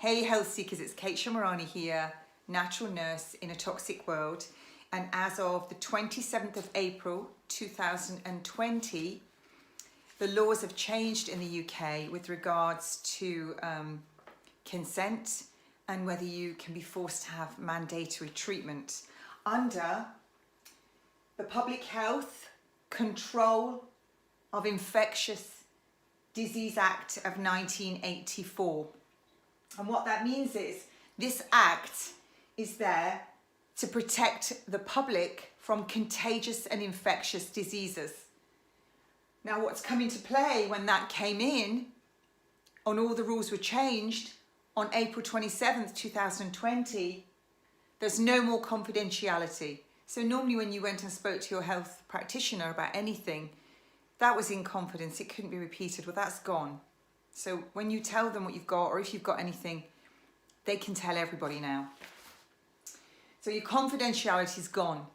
Hey Health Seekers, it's Kate Shamarani here, natural nurse in a toxic world. And as of the 27th of April 2020, the laws have changed in the UK with regards to consent and whether you can be forced to have mandatory treatment under the Public Health Control of Infectious Disease Act of 1984. And what that means is this act is there to protect the public from contagious and infectious diseases. Now, what's come into play when that came in, and all the rules were changed on April 27th, 2020, there's no more confidentiality. So normally when you went and spoke to your health practitioner about anything, that was in confidence, it couldn't be repeated. Well, that's gone. So when you tell them what you've got, or if you've got anything, they can tell everybody now. So your confidentiality is gone.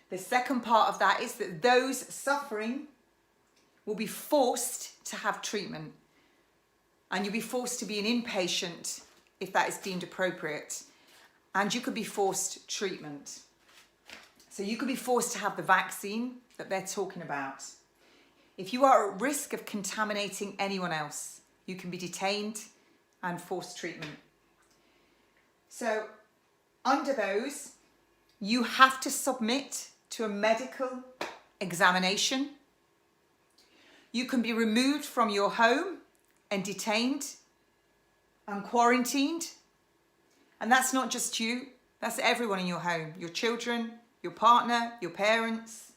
The second part of that is that those suffering will be forced to have treatment. And you'll be forced to be an inpatient if that is deemed appropriate. And you could be forced treatment. So you could be forced to have the vaccine that they're talking about. If you are at risk of contaminating anyone else, you can be detained and forced treatment. So under those, you have to submit to a medical examination. You can be removed from your home and detained and quarantined. And that's not just you, that's everyone in your home, your children, your partner, your parents.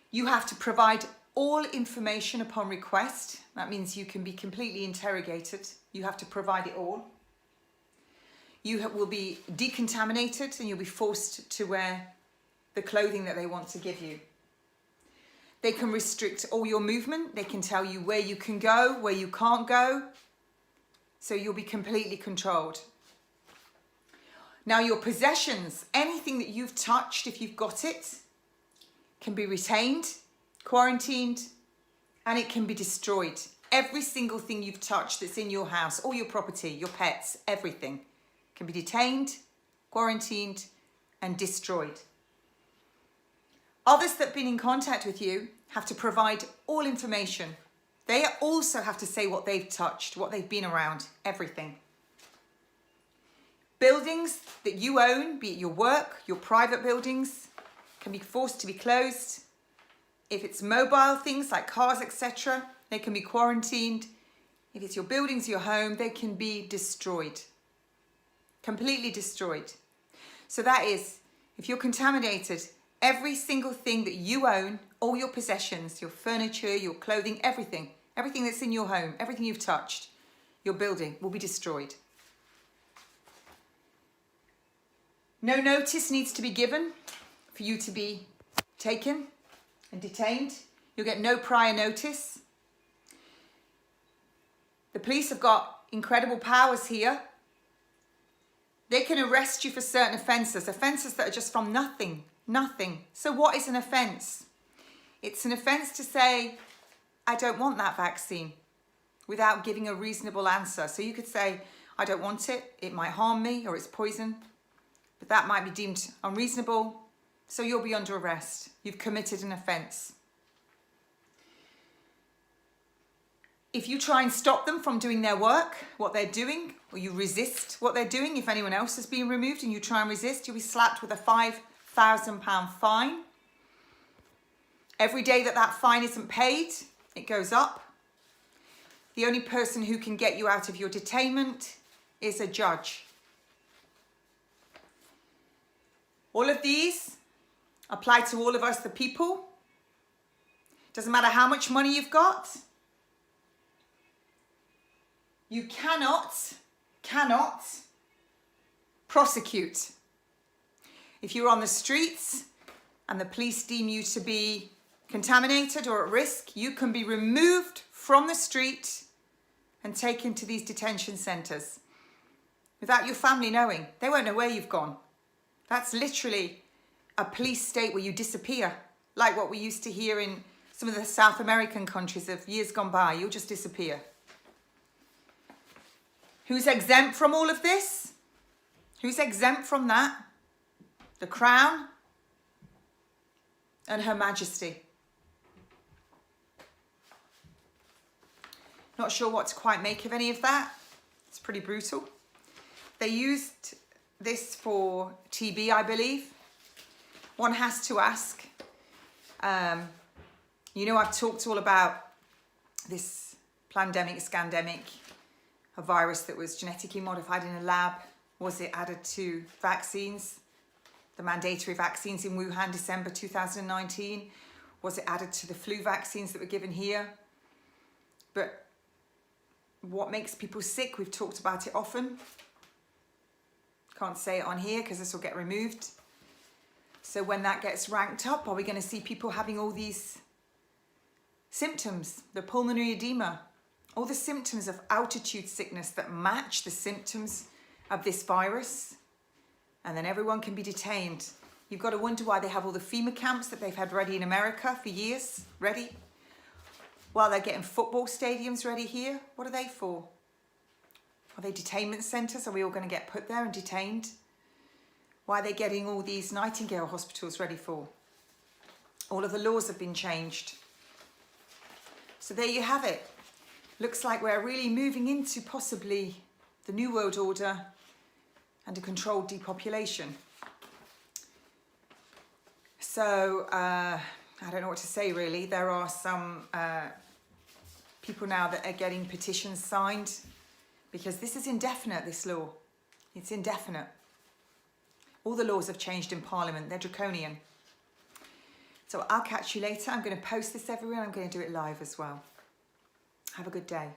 You have to provide all information upon request. That means you can be completely interrogated. You have to provide it all. You will be decontaminated and you'll be forced to wear the clothing that they want to give you. They can restrict all your movement. They can tell you where you can go, where you can't go. So you'll be completely controlled. Now your possessions, anything that you've touched, if you've got it, can be retained, quarantined, and it can be destroyed. Every single thing you've touched that's in your house, all your property, your pets, everything can be detained, quarantined, and destroyed. Others that have been in contact with you have to provide all information. They also have to say what they've touched, what they've been around, everything. Buildings that you own, be it your work, your private buildings, can be forced to be closed. If it's mobile things like cars, etc., they can be quarantined. If it's your buildings, your home, they can be destroyed. Completely destroyed. So that is, if you're contaminated, every single thing that you own, all your possessions, your furniture, your clothing, everything that's in your home, everything you've touched, your building will be destroyed. No notice needs to be given for you to be taken and detained. You'll get no prior notice. The police have got incredible powers here. They can arrest you for certain offences that are just from nothing. So what is an offence? It's an offence to say, I don't want that vaccine, without giving a reasonable answer. So you could say, I don't want it, it might harm me, or it's poison, but that might be deemed unreasonable. So you'll be under arrest. You've committed an offence. If you try and stop them from doing their work, what they're doing, or you resist what they're doing, if anyone else is being removed and you try and resist, you'll be slapped with a £5,000 fine. Every day that fine isn't paid, it goes up. The only person who can get you out of your detainment is a judge. All of these apply to all of us, the people. Doesn't matter how much money you've got. You cannot prosecute. If you're on the streets and the police deem you to be contaminated or at risk, you can be removed from the street and taken to these detention centres without your family knowing. They won't know where you've gone. That's literally a police state where you disappear, like what we used to hear in some of the South American countries of years gone by. You'll just disappear. Who's exempt from all of this? Who's exempt from that? The Crown and Her Majesty. Not sure what to quite make of any of that. It's pretty brutal. They used this for TB, I believe. One has to ask. You know, I've talked all about this pandemic, scandemic, a virus that was genetically modified in a lab. Was it added to vaccines? The mandatory vaccines in Wuhan, December 2019. Was it added to the flu vaccines that were given here? But what makes people sick? We've talked about it often. Can't say it on here because this will get removed. So when that gets ranked up, are we going to see people having all these symptoms? The pulmonary edema, all the symptoms of altitude sickness that match the symptoms of this virus. And then everyone can be detained. You've got to wonder why they have all the FEMA camps that they've had ready in America for years, ready. While they're getting football stadiums ready here. What are they for? Are they detainment centres? Are we all going to get put there and detained? Why are they getting all these Nightingale hospitals ready for? All of the laws have been changed. So there you have it. Looks like we're really moving into possibly the New World Order and a controlled depopulation. So I don't know what to say really. There are some people now that are getting petitions signed because this is indefinite, this law. It's indefinite. All the laws have changed in Parliament. They're draconian. So I'll catch you later. I'm going to post this everywhere. I'm going to do it live as well. Have a good day.